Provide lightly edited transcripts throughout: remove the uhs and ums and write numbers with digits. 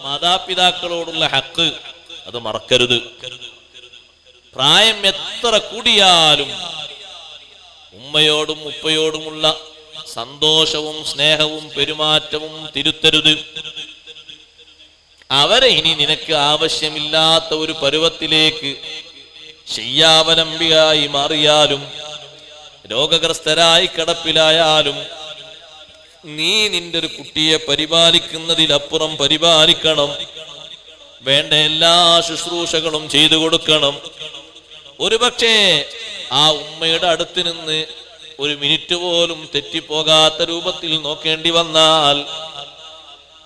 മാതാപിതാക്കളോടുള്ള ഹക്ക് അത് മറക്കരുത്. പ്രായം എത്ര കൂടിയാലും ഉമ്മയോടും ഉപ്പയോടുമുള്ള സന്തോഷവും സ്നേഹവും പെരുമാറ്റവും തിരുത്തരുത്. അവരെ ഇനി നിനക്ക് ആവശ്യമില്ലാത്ത ഒരു പരുവത്തിലേക്ക് ശയ്യാവലംബിയായി മാറിയാലും രോഗഗ്രസ്തരായി കിടപ്പിലായാലും നീ നിന്റെ ഒരു കുട്ടിയെ പരിപാലിക്കുന്നതിലപ്പുറം പരിപാലിക്കണം. വേണ്ട എല്ലാ ശുശ്രൂഷകളും ചെയ്തു കൊടുക്കണം. ഒരുപക്ഷേ ആ ഉമ്മയുടെ അടുത്ത് നിന്ന് ഒരു മിനിറ്റ് പോലും തെറ്റിപ്പോകാത്ത രൂപത്തിൽ നോക്കേണ്ടി വന്നാൽ,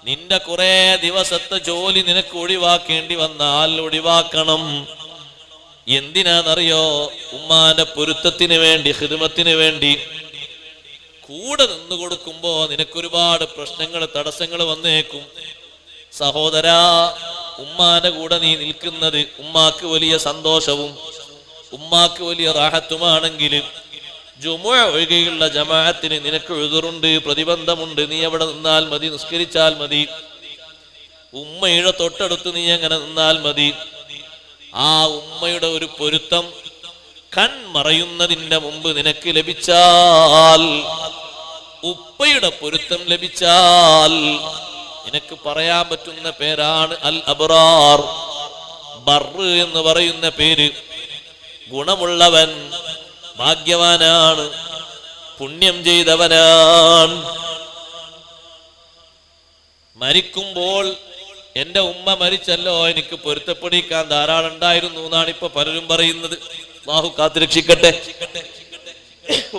നിന്റെ കുറെ ദിവസത്തെ ജോലി നിനക്ക് ഒഴിവാക്കേണ്ടി വന്നാൽ ഒഴിവാക്കണം. എന്തിനാണെന്നറിയോ? ഉമ്മാന്റെ പൊരുത്തത്തിന് വേണ്ടി, ഖിദ്മത്തിന് വേണ്ടി. കൂടെ നിന്ന് കൊടുക്കുമ്പോ നിനക്കൊരുപാട് പ്രശ്നങ്ങൾ, തടസ്സങ്ങൾ വന്നേക്കും. സഹോദരാ, ഉമ്മാന്റെ കൂടെ നീ നിൽക്കുന്നത് ഉമ്മാക്ക് വലിയ സന്തോഷവും ഉമ്മാക്ക് വലിയ റാഹത്തുമാണെങ്കിൽ, ജുമുഅ ഒഴികെയുള്ള ജമാഅത്തിന് നിനക്ക് ഉദ്റുണ്ട്, പ്രതിബന്ധമുണ്ട്. നീ അവിടെ നിന്നാൽ മതി, നിസ്കരിച്ചാൽ മതി. ഉമ്മയുടെ തൊട്ടടുത്ത് നീ അങ്ങനെ നിന്നാൽ മതി. ആ ഉമ്മയുടെ ഒരു പൊരുത്തം കൺമറയുന്നതിന്റെ മുമ്പ് നിനക്ക് ലഭിച്ചാൽ, ഉപ്പയുടെ പൊരുത്തം ലഭിച്ചാൽ, നിനക്ക് പറയാൻ പറ്റുന്ന പേരാണ് അൽ അബ്റാർ. ബർറ് എന്ന് പറയുന്ന പേര്. ഗുണമുള്ളവൻ, ഭാഗ്യവാനാണ്, പുണ്യം ചെയ്തവനാണ്. മരിക്കുമ്പോൾ എന്റെ ഉമ്മ മരിച്ചല്ലോ, എനിക്ക് പൊരുത്തപ്പെടിക്കാൻ ധാരാളം ഉണ്ടായിരുന്നു എന്നാണ് ഇപ്പൊ പലരും പറയുന്നത്. അല്ലാഹു കാത്തുരക്ഷിക്കട്ടെ.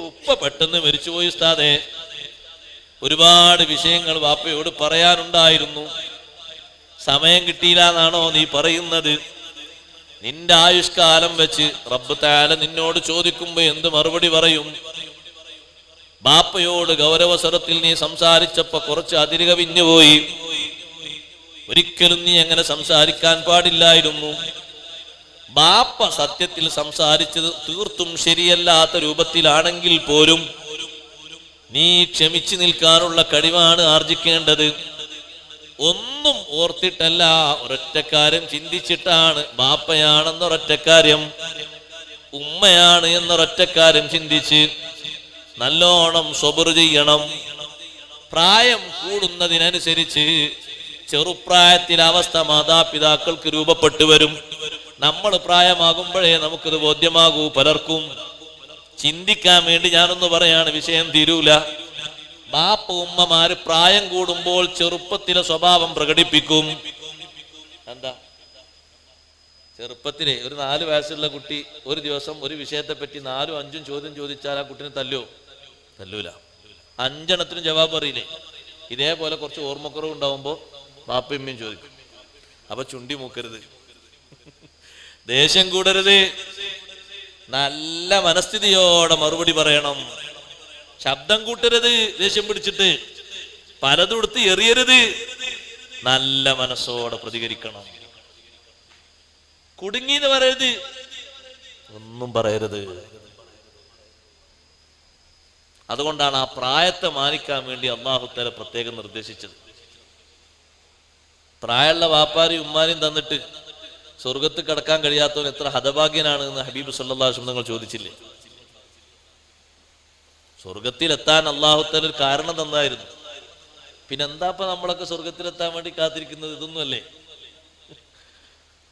ഉപ്പ പെട്ടെന്ന് മരിച്ചുപോയി ഉസ്താദേ, ഒരുപാട് വിഷയങ്ങൾ വാപ്പയോട് പറയാനുണ്ടായിരുന്നു, സമയം കിട്ടിയില്ല എന്നാണോ നീ പറയുന്നത്? നിന്റെ ആയുഷ്കാലം വെച്ച് റബ്ബ് തആല നിന്നോട് ചോദിക്കുമ്പോ എന്ത് മറുപടി പറയും? ബാപ്പയോട് ഗൗരവസ്വരത്തിൽ നീ സംസാരിച്ചപ്പോ കുറച്ച് അതിരുകവിഞ്ഞുപോയി. ഒരിക്കലും നീ അങ്ങനെ സംസാരിക്കാൻ പാടില്ലായിരുന്നു. ബാപ്പ സത്യത്തിൽ സംസാരിച്ചത് തീർത്തും ശരിയല്ലാത്ത രൂപത്തിലാണെങ്കിൽ പോലും നീ ക്ഷമിച്ചു നിൽക്കാനുള്ള കഴിവാണ് ആർജിക്കേണ്ടത്. ഒന്നും ഓർത്തിട്ടല്ല, ഒരൊറ്റ കാര്യം ചിന്തിച്ചിട്ടാണ്. ബാപ്പയാണെന്നൊരൊറ്റ കാര്യം, ഉമ്മയാണ് എന്നൊരൊറ്റ കാര്യം ചിന്തിച്ച് നല്ലോണം സ്വബർ ചെയ്യണം. പ്രായം കൂടുന്നതിനനുസരിച്ച് ചെറുപ്രായത്തിലെ അവസ്ഥ മാതാപിതാക്കൾക്ക് രൂപപ്പെട്ടു വരും. നമ്മൾ പ്രായമാകുമ്പോഴേ നമുക്കിത് ബോധ്യമാകൂ. പലർക്കും ചിന്തിക്കാൻ വേണ്ടി ഞാനൊന്ന് പറയാണ്, വിഷയം തീരൂല. ബാപ്പ ഉമ്മമാര് പ്രായം കൂടുമ്പോൾ ചെറുപ്പത്തിലെ സ്വഭാവം പ്രകടിപ്പിക്കും. എന്താ? ചെറുപ്പത്തിലെ ഒരു 4 വയസ്സുള്ള കുട്ടി ഒരു ദിവസം ഒരു വിഷയത്തെ പറ്റി 4ഉം 5ഉം ചോദ്യം ചോദിച്ചാൽ ആ കുട്ടിനെ തല്ലൂല. 5 ജവാബ് അറിയില്ലേ? ഇതേപോലെ കുറച്ച് ഓർമ്മക്കുറവ് ഉണ്ടാവുമ്പോ ബാപ്പയമ്മയും ചോദിക്കും. അപ്പൊ ചുണ്ടി മൂക്കരുത്, ദേഷ്യം കൂടരുത്, നല്ല മനസ്ഥിതിയോടെ മറുപടി പറയണം. ശബ്ദം കൂട്ടരുത്, ദേഷ്യം പിടിച്ചിട്ട് പലതും എടുത്ത് എറിയരുത്. നല്ല മനസ്സോടെ പ്രതികരിക്കണം. കുടുങ്ങിന്ന് പറയരുത്, ഒന്നും പറയരുത്. അതുകൊണ്ടാണ് ആ പ്രായത്തെ മാനിക്കാൻ വേണ്ടി അല്ലാഹു തആല പ്രത്യേകം നിർദ്ദേശിച്ചത്. പ്രായമുള്ള വാപ്പാരെയും ഉമ്മാരെയും തന്നിട്ട് സ്വർഗത്ത് കടക്കാൻ കഴിയാത്തവൻ എത്ര ഹതഭാഗ്യനാണ് എന്ന് ഹബീബ് സല്ലല്ലാഹു അലൈഹി വസല്ലം നിങ്ങൾ ചോദിച്ചില്ലേ? സ്വർഗത്തിലെത്താൻ അല്ലാഹു തആല ഒരു കാരണം തന്നായിരുന്നു. പിന്നെന്താപ്പ നമ്മളൊക്കെ സ്വർഗത്തിലെത്താൻ വേണ്ടി കാത്തിരിക്കുന്നത്? ഇതൊന്നുമല്ലേ?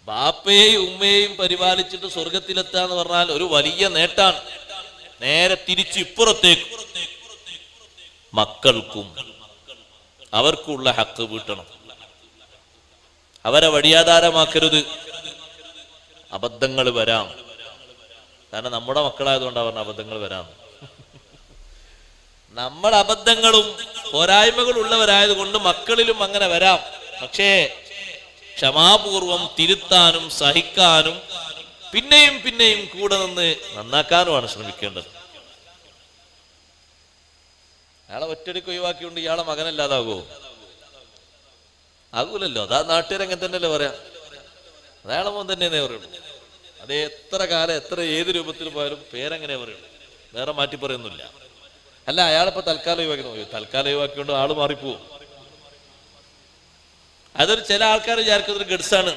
ബാപ്പയെയും ഉമ്മയെയും പരിപാലിച്ചിട്ട് സ്വർഗത്തിലെത്താന്ന് പറഞ്ഞാൽ ഒരു വലിയ നേട്ടാണ്. നേരെ തിരിച്ച് ഇപ്പുറത്തേക്ക് മക്കൾക്കും അവർക്കുള്ള ഹക്ക് വീട്ടണം. അവരെ വഴിയാധാരമാക്കരുത്. അബദ്ധങ്ങൾ വരാം. കാരണം നമ്മുടെ മക്കളായതുകൊണ്ടാണ് പറഞ്ഞ അബദ്ധങ്ങൾ വരാം. നമ്മൾ അബദ്ധങ്ങളും പോരായ്മകളും ഉള്ളവരായതുകൊണ്ട് മക്കളിലും അങ്ങനെ വരാം. പക്ഷേ ക്ഷമാപൂർവം തിരുത്താനും സഹിക്കാനും പിന്നെയും പിന്നെയും കൂടെ നിന്ന് നന്നാക്കാനുമാണ് ശ്രമിക്കേണ്ടത്. അയാളെ ഒറ്റടിക്ക് ഒഴിവാക്കിക്കൊണ്ട് ഇയാളെ മകനല്ലാതാകുമോ? ആകൂലല്ലോ. അതാ നാട്ടുകാരങ്ങനെ തന്നെയല്ലേ പറയാം. അയാളെ മോൻ തന്നെ പറയുള്ളൂ. അത് എത്ര കാലം ഏത് രൂപത്തിൽ പോയാലും പേരെങ്ങനെ പറയുള്ളൂ, വേറെ മാറ്റി പറയൊന്നുമില്ല. അല്ല, അയാളിപ്പോ തൽക്കാലം ഒഴിവാക്കി, തൽക്കാലം ഒഴിവാക്കിക്കൊണ്ട് ആള് മാറിപ്പോവും. അതൊരു ചില ആൾക്കാർ വിചാരിക്കുന്നൊരു ഗഡ്സാണ്,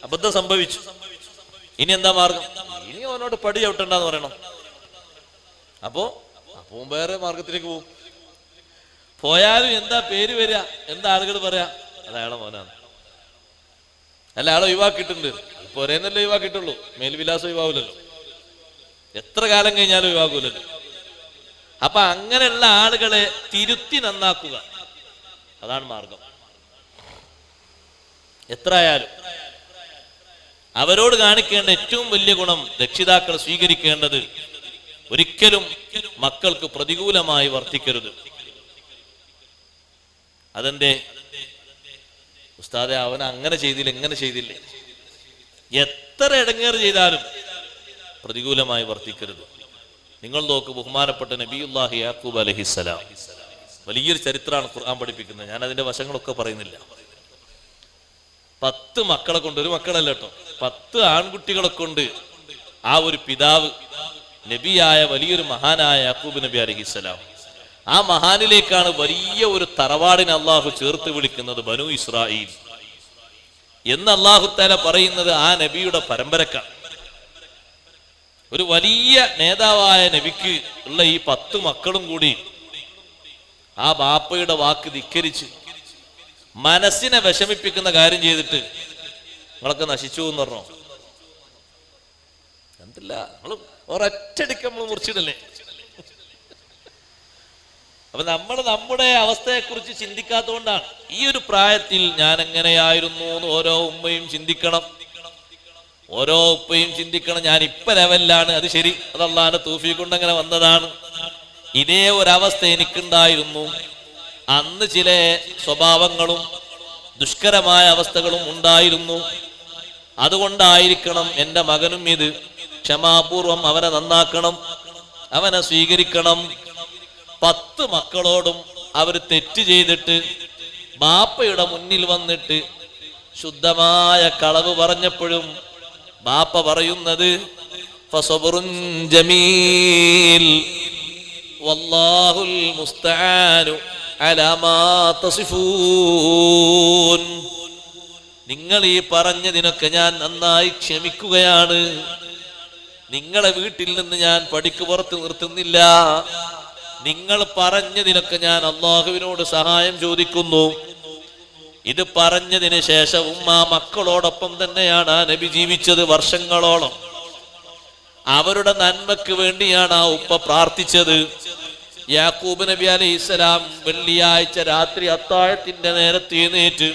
അബദ്ധം സംഭവിച്ചു, ഇനി എന്താ മാർഗം? ഇനി അവനോട് പടി ചവിട്ടണ്ടെന്ന് പറയണം. അപ്പോ വേറെ മാർഗത്തിലേക്ക് പോകും. പോയാലും എന്താ പേര് വരിക, എന്താ ആളുകൾ പറയാ? അത് അയാളെ മോനാണ്, അല്ല അയാളെ ഒഴിവാക്കിയിട്ടുണ്ട്. ഇപ്പൊ ഒരേന്നല്ലേ ഒഴിവാക്കിയിട്ടുള്ളൂ, മേൽവിലാസം ഒഴിവാകൂലല്ലോ, എത്ര കാലം കഴിഞ്ഞാലും ഒഴിവാകൂലല്ലോ. അപ്പൊ അങ്ങനെയുള്ള ആളുകളെ തിരുത്തി നന്നാക്കുക, അതാണ് മാർഗം. എത്രയായാലും അവരോട് കാണിക്കേണ്ട ഏറ്റവും വലിയ ഗുണം, രക്ഷിതാക്കൾ സ്വീകരിക്കേണ്ടത് ഒരിക്കലും മക്കൾക്ക് പ്രതികൂലമായി വർത്തിക്കരുത്. അതെന്റെ ഉസ്താദെ അവൻ അങ്ങനെ ചെയ്തില്ല ഇങ്ങനെ ചെയ്തില്ലേ, എത്ര ഇടങ്ങേറ് ചെയ്താലും പ്രതികൂലമായി വർത്തിക്കരുത്. നിങ്ങൾ നോക്ക്, ബഹുമാനപ്പെട്ട നബിയുല്ലാഹി യാക്കൂബ് അലൈഹിസ്സലാം, വലിയൊരു ചരിത്രമാണ് ഖുർആൻ പഠിപ്പിക്കുന്നത്. ഞാൻ അതിന്റെ വശങ്ങളൊക്കെ പറയുന്നില്ല. 10 മക്കളെ കൊണ്ട്, ഒരു മക്കളല്ല കേട്ടോ, 10 ആൺകുട്ടികളെ കൊണ്ട് ആ ഒരു പിതാവ് നബിയായ വലിയൊരു മഹാനായ യാക്കൂബ് നബി അലൈഹിസ്സലാം, ആ മഹാനിലേക്കാണ് വലിയ ഒരു തറവാടിനെ അള്ളാഹു ചേർത്ത് വിളിക്കുന്നത്, ബനു ഇസ്രായേൽ എന്ന് അള്ളാഹു തആല പറയുന്നത് ആ നബിയുടെ പരമ്പരക്കാണ്. ഒരു വലിയ നേതാവായ നബിക്ക് ഉള്ള ഈ 10 മക്കളും കൂടി ആ ബാപ്പയുടെ വാക്ക് ധിക്കരിച്ച് മനസ്സിനെ വിഷമിപ്പിക്കുന്ന കാര്യം ചെയ്തിട്ട് നിങ്ങളൊക്കെ നശിച്ചു എന്ന് പറഞ്ഞോ? എന്തില്ല, നമ്മൾ ഒരൊറ്റടിക്ക് നമ്മൾ മുറിച്ചിടല്ലേ. അപ്പൊ നമ്മൾ നമ്മുടെ അവസ്ഥയെ കുറിച്ച് ചിന്തിക്കാത്തതുകൊണ്ടാണ്. ഈ ഒരു പ്രായത്തിൽ ഞാൻ എങ്ങനെയായിരുന്നു എന്ന് ഓരോ ഉമ്മയും ചിന്തിക്കണം, ഓരോ ഉപ്പയും ചിന്തിക്കണം. ഞാൻ ഇപ്പൊ ലെവലിലാണ്, അത് ശരി, അത് അല്ലാഹുവിന്റെ തൗഫീഖ് കൊണ്ട് അങ്ങനെ വന്നതാണ്. ഇതേ ഒരവസ്ഥ എനിക്കുണ്ടായിരുന്നു. അന്ന് ചില സ്വഭാവങ്ങളും ദുഷ്കരമായ അവസ്ഥകളും ഉണ്ടായിരുന്നു. അതുകൊണ്ടായിരിക്കണം എൻ്റെ മകനും ഇത് ക്ഷമാപൂർവം അവനെ നന്നാക്കണം, അവനെ സ്വീകരിക്കണം. 10 മക്കളോടും അവർ തെറ്റ് ചെയ്തിട്ട് ബാപ്പയുടെ മുന്നിൽ വന്നിട്ട് ശുദ്ധമായ കളവ് പറഞ്ഞപ്പോഴും ബാപ്പ പറയുന്നത് ഫസബ്റുൻ ജമീൽ വല്ലാഹുൽ മുസ്തആനു അലാ മാ തസിഫൂൻ. നിങ്ങൾ ഈ പറഞ്ഞതിനൊക്കെ ഞാൻ നന്നായി ക്ഷമിക്കുകയാണ്. നിങ്ങളെ വീട്ടിൽ നിന്ന് ഞാൻ പടിക്ക് പുറത്ത് നിർത്തുന്നില്ല. നിങ്ങൾ പറഞ്ഞതിനൊക്കെ ഞാൻ അള്ളാഹുവിനോട് സഹായം ചോദിക്കുന്നു. ഇത് പറഞ്ഞതിന് ശേഷവും ആ മക്കളോടൊപ്പം തന്നെയാണ് ആ നബി ജീവിച്ചത് വർഷങ്ങളോളം. അവരുടെ നന്മക്ക് വേണ്ടിയാണ് ആ ഉപ്പ പ്രാർത്ഥിച്ചത്. യാക്കൂബ് നബി അലൈഹിസ്സലാം വെള്ളിയാഴ്ച രാത്രി അത്താഴത്തിന്റെ നേരത്ത് എഴുന്നേറ്റ്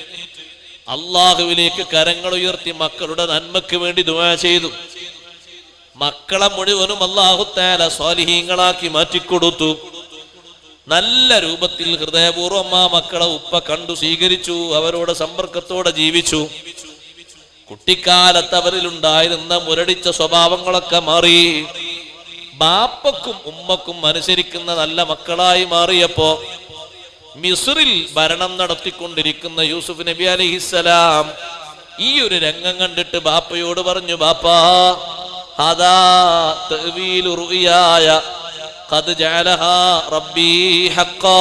അള്ളാഹുവിലേക്ക് കരങ്ങൾ ഉയർത്തി മക്കളുടെ നന്മക്ക് വേണ്ടി ദുആ ചെയ്തു. മക്കളെ മുഴുവനും അല്ലാഹു തആല സ്വാലിഹീങ്ങളാക്കി മാറ്റിക്കൊടുത്തു. നല്ല രൂപത്തിൽ ഹൃദയപൂർവ്വം ആ മക്കളെ ഉപ്പ കണ്ടു സ്വീകരിച്ചു, അവരോട് സമ്പർക്കത്തോടെ ജീവിച്ചു. കുട്ടിക്കാലത്ത് അവരിലുണ്ടായിരുന്ന മുരടിച്ച സ്വഭാവങ്ങളൊക്കെ മാറി ബാപ്പക്കും ഉമ്മക്കും അനുസരിക്കുന്ന നല്ല മക്കളായി മാറിയപ്പോ മിസ്റിൽ ഭരണം നടത്തിക്കൊണ്ടിരിക്കുന്ന യൂസുഫ് നബി അലൈഹിസ്സലാം ഈ ഒരു രംഗം കണ്ടിട്ട് ബാപ്പയോട് പറഞ്ഞു, ബാപ്പാ ഹദാ തഅ്വീലു റുയായ ഖദ് ജഅലഹാ റബ്ബി ഹഖ്ഖാ.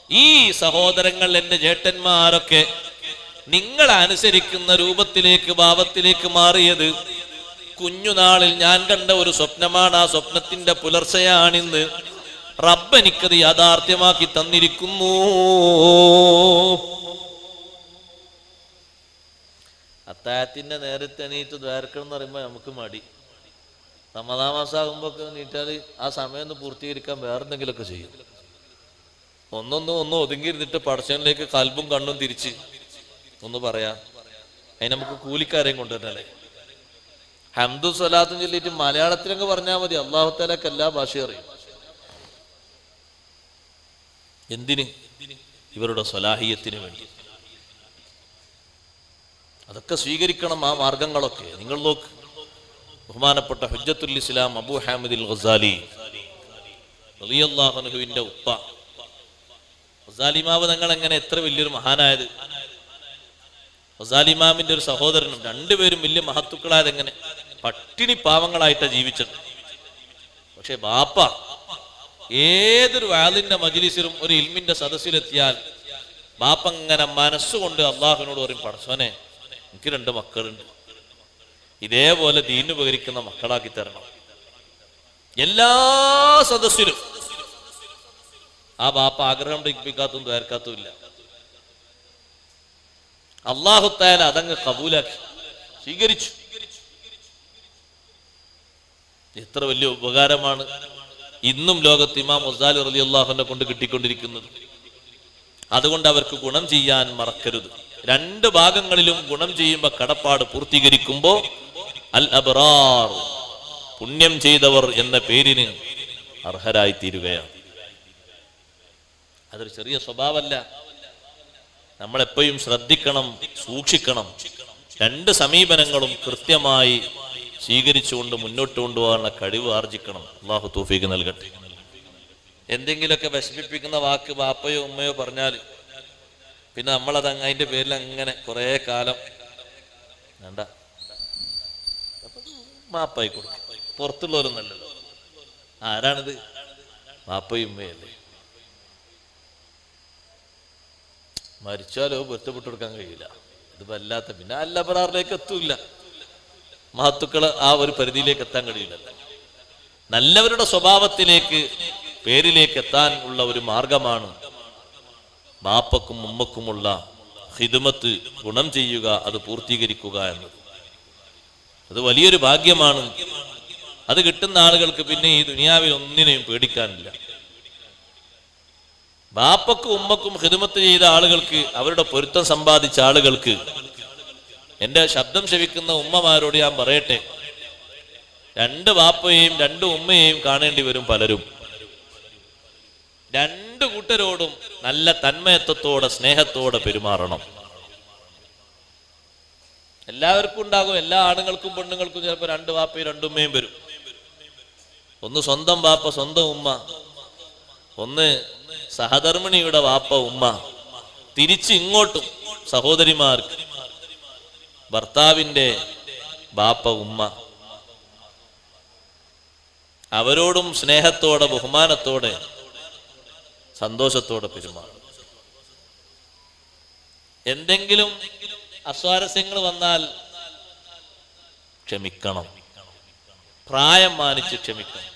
ഈ സഹോദരങ്ങൾ, എന്റെ ജേട്ടന്മാരൊക്കെ നിങ്ങൾ അനുസരിക്കുന്ന രൂപത്തിലേക്ക് ഭാവത്തിലേക്ക് മാറിയത് കുഞ്ഞുനാളിൽ ഞാൻ കണ്ട ഒരു സ്വപ്നമാണ്. ആ സ്വപ്നത്തിന്റെ പുലർച്ചയാണിന്ന്. റബ്ബ് എനിക്കത് യാഥാർത്ഥ്യമാക്കി തന്നിരിക്കുന്നു. അത്താഴത്തിന്റെ നേരത്തെ എണീറ്റ് ദ്വാരക്കണം എന്ന് പറയുമ്പോൾ നമുക്ക് മടി. റമദാൻ മാസമാകുമ്പോ ഒക്കെ നീട്ടാൽ ആ സമയം ഒന്ന് പൂർത്തീകരിക്കാൻ വേറെന്തെങ്കിലുമൊക്കെ ചെയ്യും. ഒന്ന് ഒതുങ്ങിയിരുന്നിട്ട് പടച്ചവനിലേക്ക് കൽബും കണ്ണും തിരിച്ച് ഒന്ന് പറയാ. അതിന് നമുക്ക് കൂലിക്കാരെയും കൊണ്ടുവരണല്ലേ. ഹംദും സ്വലാത്തും ചൊല്ലിയിട്ട് മലയാളത്തിലങ്ങ് പറഞ്ഞാൽ മതി. അല്ലാഹു തആലക്ക് എല്ലാ ഭാഷയും അറിയും. എന്തിന്? ഇവരുടെ സ്വലാഹിയത്തിന് വേണ്ടി. അതൊക്കെ സ്വീകരിക്കണം, ആ മാർഗങ്ങളൊക്കെ. നിങ്ങൾ നോക്ക്, ബഹുമാനപ്പെട്ട ഹുജ്ജത്തുൽ ഇസ്ലാം അബൂ ഹാമിദുൽ ഗസാലി റളിയല്ലാഹു അൻഹുവിന്റെ ഉപ്പ ഗസാലി ഇമാം തങ്ങൾ എങ്ങനെ എത്ര വലിയൊരു മഹാനായത്. ഗസാലി ഇമാമിന്റെ ഒരു സഹോദരനും, രണ്ടുപേരും വലിയ മഹത്തുക്കളായത് എങ്ങനെ? പട്ടിണി പാവങ്ങളായിട്ടാണ് ജീവിച്ചത്. പക്ഷെ ബാപ്പ ഏതൊരു വാളിന്റെ മജ്ലിസിലും ഒരു ഇൽമിന്റെ സദസ്സിലെത്തിയാൽ ബാപ്പ ഇങ്ങനെ മനസ്സുകൊണ്ട് അള്ളാഹുവിനോട് പറയും, പടച്ചോനെ എനിക്ക് 2 മക്കളുണ്ട്, ഇതേപോലെ ദീന് ഉപകരിക്കുന്ന മക്കളാക്കി തരണം. എല്ലാ സദസ്സിലും ആ ബാപ്പ ആഗ്രഹം പ്രകടിപ്പിക്കാത്തതും ദ്വാരക്കാത്തതുമില്ല. അല്ലാഹു തആല അതങ്ങ് കബൂലാക്കി സ്വീകരിച്ചു. എത്ര വലിയ ഉപകാരമാണ് ഇന്നും ലോകത്ത് ഇമാം ഗസാലി റളിയല്ലാഹു അൻഹു കൊണ്ട് കിട്ടിക്കൊണ്ടിരിക്കുന്നത്. അതുകൊണ്ട് അവർക്ക് ഗുണം ചെയ്യാൻ മറക്കരുത്. 2 ഭാഗങ്ങളിലും ഗുണം ചെയ്യുമ്പോൾ കടപ്പാട് പൂർത്തീകരിക്കുമ്പോൾ അൽ അബ്റാർ, പുണ്യം ചെയ്തവർ എന്ന പേരിന് അർഹരായി തീരുകയാണ്. അതൊരു ചെറിയ സ്വഭാവമല്ല. നമ്മളെപ്പോഴും ശ്രദ്ധിക്കണം, സൂക്ഷിക്കണം. 2 സമീപനങ്ങളും കൃത്യമായി സ്വീകരിച്ചുകൊണ്ട് മുന്നോട്ട് കൊണ്ടുപോകാനുള്ള കഴിവ് ആർജിക്കണം. അല്ലാഹു തൗഫീഖ് നൽകട്ടെ. എന്തെങ്കിലുമൊക്കെ വിഷമിപ്പിക്കുന്ന വാക്ക് ബാപ്പയോ ഉമ്മയോ പറഞ്ഞാൽ പിന്നെ നമ്മളത് അതിൻ്റെ പേരിൽ അങ്ങനെ കുറേ കാലം വേണ്ട മാപ്പായി കൊടുക്കും. പുറത്തുള്ളവരും നല്ലല്ലോ. ആരാണിത്? ബാപ്പയും ഉമ്മയല്ലേ. മരിച്ചാലോ പൊരുത്തപ്പെട്ടു കൊടുക്കാൻ കഴിയില്ല. ഇത് വല്ലാത്ത, പിന്നെ അല്ലബറാറിലേക്ക് എത്തൂല്ല. മഹത്തുക്കള് ആ ഒരു പരിധിയിലേക്ക് എത്താൻ കഴിയില്ലല്ലോ. നല്ലവരുടെ സ്വഭാവത്തിലേക്ക്, പേരിലേക്ക് എത്താൻ ഉള്ള ഒരു മാർഗമാണ് ബാപ്പക്കും ഉമ്മക്കുമുള്ള ഖിദ്മത്ത്, ഗുണം ചെയ്യുക, അത് പൂർത്തീകരിക്കുക എന്നത്. അത് വലിയൊരു ഭാഗ്യമാണ്. അത് കിട്ടുന്ന ആളുകൾക്ക് പിന്നെ ഈ ദുനിയാവിൽ ഒന്നിനെയും പേടിക്കാനില്ല. ബാപ്പക്കും ഉമ്മക്കും ഖിദ്മത്ത് ചെയ്ത ആളുകൾക്ക്, അവരുടെ പൊരുത്തം സമ്പാദിച്ച ആളുകൾക്ക്, എന്റെ ശബ്ദം ശ്രവിക്കുന്ന ഉമ്മമാരോട് ഞാൻ പറയട്ടെ, 2 ബാപ്പയെയും 2 ഉമ്മയെയും കാണേണ്ടി വരും പലരും. 2 കൂട്ടരോടും നല്ല തന്മയത്വത്തോടെ, സ്നേഹത്തോടെ പെരുമാറണം. എല്ലാവർക്കും ഉണ്ടാകും. എല്ലാ ആണുങ്ങൾക്കും പെണ്ണുങ്ങൾക്കും ചിലപ്പോൾ 2 ബാപ്പയും 2 ഉമ്മയും വരും. ഒന്ന് സ്വന്തം ബാപ്പ സ്വന്തം ഉമ്മ, ഒന്ന് സഹധർമ്മിണിയുടെ ബാപ്പ ഉമ്മ. തിരിച്ച് ഇങ്ങോട്ടും സഹോദരിമാർക്ക് ഭർത്താവിൻ്റെ ബാപ്പ ഉമ്മ. അവരോടും സ്നേഹത്തോടെ, ബഹുമാനത്തോടെ, സന്തോഷത്തോടെ പെരുമാറും. എന്തെങ്കിലും അസ്വാരസ്യങ്ങൾ വന്നാൽ ക്ഷമിക്കണം. പ്രായം മാനിച്ച് ക്ഷമിക്കണം.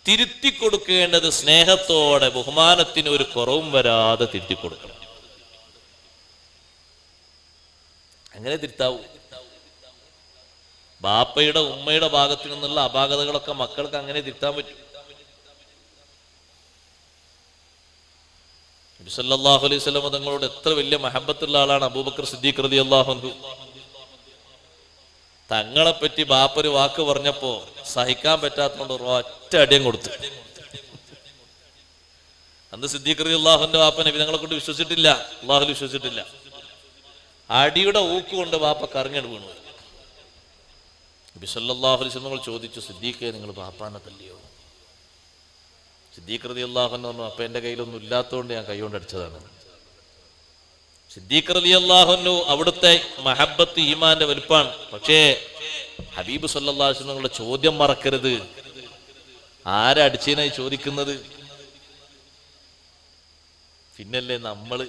തിരുത്തി കൊടുക്കേണ്ടത് സ്നേഹത്തോടെ, ബഹുമാനത്തിന് ഒരു കുറവും വരാതെ തിരുത്തി കൊടുക്കണം. അങ്ങനെ തിരുത്താവൂ. ബാപ്പയുടെ ഉമ്മയുടെ ഭാഗത്തു നിന്നുള്ള അപാകതകളൊക്കെ മക്കൾക്ക് അങ്ങനെ തിരുത്താൻ പറ്റും. നബി സല്ലല്ലാഹു അലൈഹി വസല്ലം തങ്ങളോട് എത്ര വലിയ മഹബത്തുള്ള ആളാണ് അബൂബക്കർ സിദ്ദീഖ് റളിയല്ലാഹു അൻഹു. തങ്ങളെപ്പറ്റി ബാപ്പൊരു വാക്ക് പറഞ്ഞപ്പോ സഹിക്കാൻ പറ്റാത്തതുകൊണ്ട് ഒറ്റ അടിയും കൊടുത്തു. അന്ന് സിദ്ദീഖ് റളിയല്ലാഹുവിന്റെ വാപ്പ നബി തങ്ങളെ കൊണ്ട് വിശ്വസിച്ചിട്ടില്ല, അല്ലാഹുവിൽ വിശ്വസിച്ചിട്ടില്ല. അടിയുടെ ഊക്ക് കൊണ്ട് വാപ്പ കറങ്ങി വീണു. നബി സല്ലല്ലാഹു അലൈഹി വസല്ലം ചോദിച്ചു, സിദ്ദീഖേ, നിങ്ങൾ ബാപ്പാനെ തല്ലിയോ? സിദ്ദീഖ് റളിയല്ലാഹു അൻഹു പറഞ്ഞു, അപ്പൊ എന്റെ കയ്യിലൊന്നും ഇല്ലാത്തതുകൊണ്ട് ഞാൻ കൈകൊണ്ട് അടിച്ചതാണ്. സിദ്ദീഖ് റളിയല്ലാഹു അൻഹു അവിടുത്തെ മഹബത്ത് ഈമാന്റെ വലുപ്പാണ്. പക്ഷേ ഹബീബ് സല്ലല്ലാഹു അലൈഹി വസല്ലം ചോദ്യം മറക്കരുത്. ആരാ അടിച്ചതിനായി ചോദിക്കുന്നത്? പിന്നല്ലേ നമ്മള്.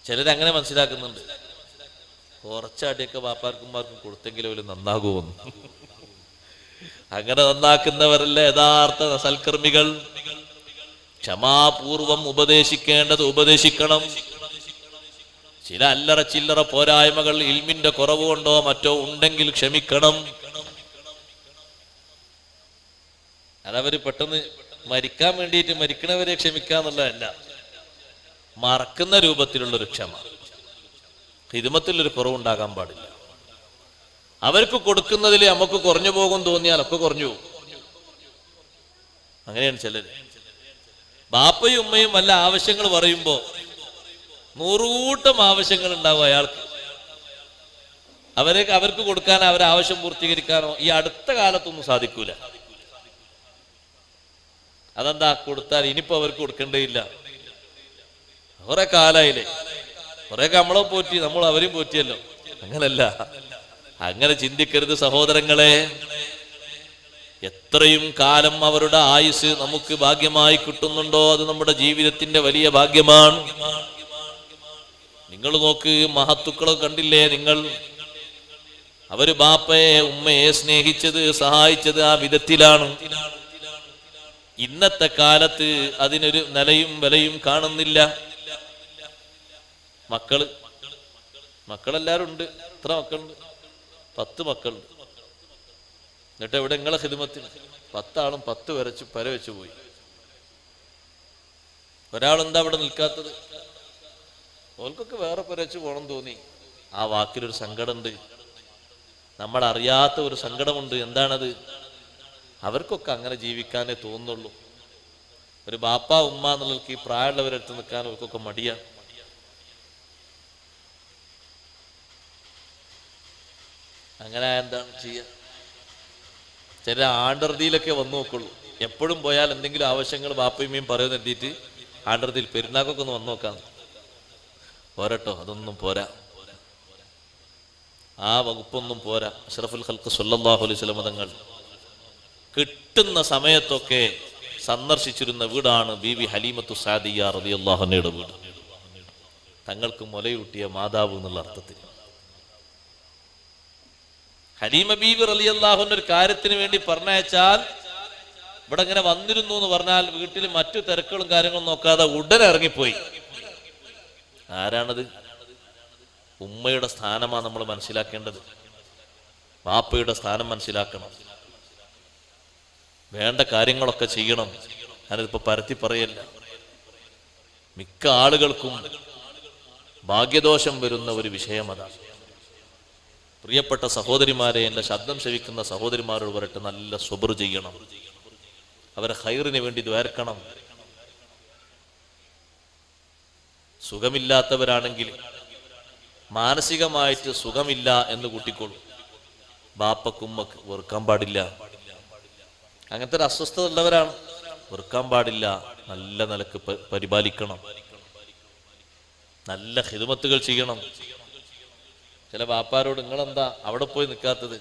ചിലരങ്ങനെ മനസ്സിലാക്കുന്നുണ്ട്, കുറച്ചടിയൊക്കെ ബാപ്പാർക്കുമാർക്കും കൊടുത്തെങ്കിലും നന്നാകുമെന്ന്. അങ്ങനെ നന്നാക്കുന്നവരല്ല യഥാർത്ഥ സൽക്കർമ്മികൾ. ക്ഷമാപൂർവം ഉപദേശിക്കേണ്ടത് ഉപദേശിക്കണം. ചില അല്ലറ ചില്ലറ പോരായ്മകൾ ഇൽമിന്റെ കുറവ് കൊണ്ടോ മറ്റോ ഉണ്ടെങ്കിൽ ക്ഷമിക്കണം. അതവര് പെട്ടെന്ന് മരിക്കാൻ വേണ്ടിയിട്ട് മരിക്കണവരെ ക്ഷമിക്കാന്നുള്ളതല്ല, മറക്കുന്ന രൂപത്തിലുള്ളൊരു ക്ഷമ. ഹിദ്മത്തിലൊരു കുറവുണ്ടാകാൻ പാടില്ല. അവർക്ക് കൊടുക്കുന്നതിൽ നമുക്ക് കുറഞ്ഞു പോകും തോന്നിയാൽ ഒക്കെ കുറഞ്ഞു പോകും. അങ്ങനെയാണ് ചിലര്. ബാപ്പയും ഉമ്മയും വല്ല ആവശ്യങ്ങൾ പറയുമ്പോ 100 കൂട്ടം ആവശ്യങ്ങൾ ഉണ്ടാവും അയാൾക്ക്. അവർക്ക് കൊടുക്കാനോ അവരെ ആവശ്യം പൂർത്തീകരിക്കാനോ ഈ അടുത്ത കാലത്തൊന്നും സാധിക്കൂല. അതെന്താ? കൊടുത്താൽ ഇനിയിപ്പോ അവർക്ക് കൊടുക്കേണ്ടതില്ല. കുറെ കാലായില്ലേ, കുറെയൊക്കെ നമ്മളെ പോറ്റി, നമ്മൾ അവരെയും പോറ്റിയല്ലോ. അങ്ങനല്ല, അങ്ങനെ ചിന്തിക്കരുത് സഹോദരങ്ങളെ. എത്രയും കാലം അവരുടെ ആയുസ് നമുക്ക് ഭാഗ്യമായി കിട്ടുന്നുണ്ടോ അത് നമ്മുടെ ജീവിതത്തിന്റെ വലിയ ഭാഗ്യമാണ്. നിങ്ങൾ നോക്ക്, മഹത്തുക്കളെ കണ്ടില്ലേ നിങ്ങൾ? അവര് ബാപ്പയെ ഉമ്മയെ സ്നേഹിച്ചത് സഹായിച്ചത് ആ വിധത്തിലാണ്. ഇന്നത്തെ കാലത്ത് അതിനൊരു നിലയും വിലയും കാണുന്നില്ല. മക്കളെല്ലാരും ഉണ്ട്. എത്ര മക്കളുണ്ട്? 10 മക്കളുണ്ട്. എന്നിട്ട് എവിടെ നിങ്ങളെ ഖിദ്മത്തിന് 10 ആളും 10 പര വെച്ച് പോയി. ഒരാളെന്താ അവിടെ നിൽക്കാത്തത്? ഓൽക്കൊക്കെ വേറെ പര വെച്ച് പോകണം തോന്നി. ആ വാക്കിലൊരു സങ്കടമുണ്ട്, നമ്മളറിയാത്ത ഒരു സങ്കടമുണ്ട്. എന്താണത്? അവർക്കൊക്കെ അങ്ങനെ ജീവിക്കാനേ തോന്നുള്ളൂ. ഒരു ബാപ്പ ഉമ്മ എന്നുള്ളവർക്ക് ഈ പ്രായമുള്ളവരെടുത്ത് നിൽക്കാൻ അവർക്കൊക്കെ മടിയാണ്. അങ്ങനെ എന്താണ് ചെയ്യുക? ചില ആണ്ടർദിയിലൊക്കെ വന്നു നോക്കുള്ളൂ. എപ്പോഴും പോയാൽ എന്തെങ്കിലും ആവശ്യങ്ങൾ ബാപ്പയുമ്മയും പറയുന്ന എത്തിയിട്ട് ആണ്ടർദിയിൽ പെരുന്നാക്കൊക്കെ ഒന്ന് വന്നു നോക്കാം. പോരട്ടോ, അതൊന്നും പോരാ, ആ വകുപ്പൊന്നും പോരാ. അഷ്റഫുൽ ഖൽഖ് സ്വല്ലല്ലാഹു അലൈഹി വസല്ലം തങ്ങൾ കിട്ടുന്ന സമയത്തൊക്കെ സന്ദർശിച്ചിരുന്ന വീടാണ് ബീബി ഹലീമത്തു സാദിയ റളിയല്ലാഹു അൻഹയുടെ വീട്. തങ്ങൾക്ക് മുലയൂട്ടിയ മാതാവ് എന്നുള്ള അർത്ഥത്തിൽ ഹലീമ ബീബി റളിയല്ലാഹു അൻഹ ഒരു കാര്യത്തിന് വേണ്ടി പറഞ്ഞയച്ചാൽ ഇവിടെ ഇങ്ങനെ വന്നിരുന്നു എന്ന് പറഞ്ഞാൽ വീട്ടിൽ മറ്റു തിരക്കുകളും കാര്യങ്ങളും നോക്കാതെ ഉടനെ ഇറങ്ങിപ്പോയി. ആരാണത്? ഉമ്മയുടെ സ്ഥാനമാണ് നമ്മൾ മനസ്സിലാക്കേണ്ടത്. ബാപ്പയുടെ സ്ഥാനം മനസ്സിലാക്കണം. വേണ്ട കാര്യങ്ങളൊക്കെ ചെയ്യണം. ഞാനിതിപ്പോ പരത്തി പറയല്ല. മിക്ക ആളുകൾക്കും ഭാഗ്യദോഷം വരുന്ന ഒരു വിഷയം അതാണ്. പ്രിയപ്പെട്ട സഹോദരിമാരെ, എൻ്റെ ശബ്ദം ശ്രവിക്കുന്ന സഹോദരിമാരോട് വരട്ടെ, നല്ല സ്വബർ ചെയ്യണം. അവരെ ഖൈറിന് വേണ്ടി ദ്വാരക്കണം. സുഖമില്ലാത്തവരാണെങ്കിൽ മാനസികമായിട്ട് സുഖമില്ല എന്ന് കൂട്ടിക്കോളൂ. ബാപ്പക്കുമ്മക്ക് വെറുക്കാൻ പാടില്ല. അങ്ങനത്തെ ഒരു അസ്വസ്ഥത ഉള്ളവരാണ്, വെറുക്കാൻ പാടില്ല. നല്ല നിലക്ക് പരിപാലിക്കണം. നല്ല ഖിദ്മത്തുകൾ ചെയ്യണം. ചില ബാപ്പാരോട് നിങ്ങളെന്താ അവിടെ പോയി നിൽക്കാത്തത്?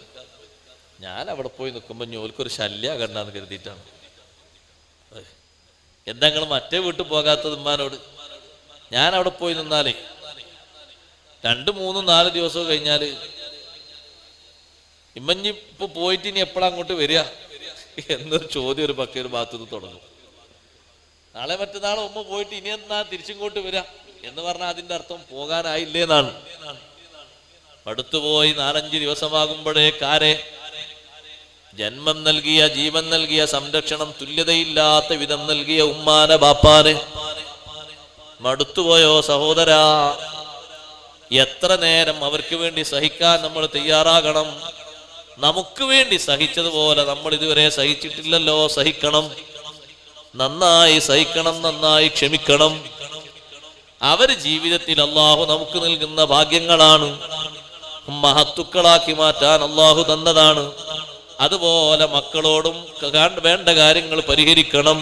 ഞാൻ അവിടെ പോയി നിൽക്കുമ്പോൾ ഞോൽക്കൊരു ശല്യ കണ്ടാന്ന് കരുതിയിട്ടാണ്. എന്താ നിങ്ങൾ മറ്റേ വീട്ടിൽ പോകാത്തത്? ഉമ്മാനോട് ഞാൻ അവിടെ പോയി നിന്നാലേ 2, 3, 4 ദിവസം കഴിഞ്ഞാല് ഇമ്മഞ്ഞിപ്പോ പോയിട്ട് ഇനി എപ്പോഴാ അങ്ങോട്ട് വരിക എന്നൊരു ചോദ്യം ഒരു പക്ക ഒരു ഭാഗത്തുനിന്ന് തുടങ്ങും. നാളെ മറ്റന്നാളെ ഉമ്മ പോയിട്ട് ഇനി എന്നാ തിരിച്ചിങ്ങോട്ട് വരിക എന്ന് പറഞ്ഞാൽ അതിന്റെ അർത്ഥം പോകാനായില്ലേന്നാണ്. അടുത്തുപോയി 4-5 ദിവസമാകുമ്പോഴേക്കാരെ ജന്മം നൽകിയ, ജീവൻ നൽകിയ, സംരക്ഷണം തുല്യതയില്ലാത്ത വിധം നൽകിയ ഉമ്മാനെ ബാപ്പാനെ മടുത്തുപോയോ സഹോദരാ? എത്ര നേരം അവർക്ക് വേണ്ടി സഹിക്കാൻ നമ്മൾ തയ്യാറാകണം. നമുക്ക് വേണ്ടി സഹിച്ചതുപോലെ നമ്മൾ ഇതുവരെ സഹിച്ചിട്ടില്ലല്ലോ. സഹിക്കണം, നന്നായി സഹിക്കണം, നന്നായി ക്ഷമിക്കണം. അവര് ജീവിതത്തിൽ അള്ളാഹു നമുക്ക് നൽകുന്ന ഭാഗ്യങ്ങളാണ്, മഹത്തുക്കളാക്കി മാറ്റാൻ അള്ളാഹു തന്നതാണ്. അതുപോലെ മക്കളോടും വേണ്ട കാര്യങ്ങൾ പരിഹരിക്കണം,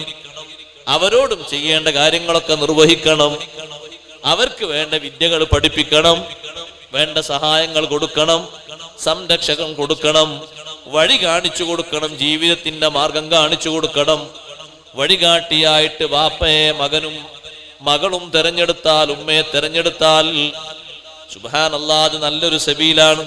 അവരോടും ചെയ്യേണ്ട കാര്യങ്ങളൊക്കെ നിർവഹിക്കണം. അവർക്ക് വേണ്ട വിദ്യകൾ പഠിപ്പിക്കണം, വേണ്ട സഹായങ്ങൾ കൊടുക്കണം, സംരക്ഷകം കൊടുക്കണം, വഴി കാണിച്ചു കൊടുക്കണം, ജീവിതത്തിന്റെ മാർഗം കാണിച്ചു കൊടുക്കണം. വഴികാട്ടിയായിട്ട് ബാപ്പയെ മകളും തെരഞ്ഞെടുത്താൽ, ഉമ്മയെ തെരഞ്ഞെടുത്താൽ സുബ്ഹാനല്ലാഹ്, അത് നല്ലൊരു സബീലാണ്.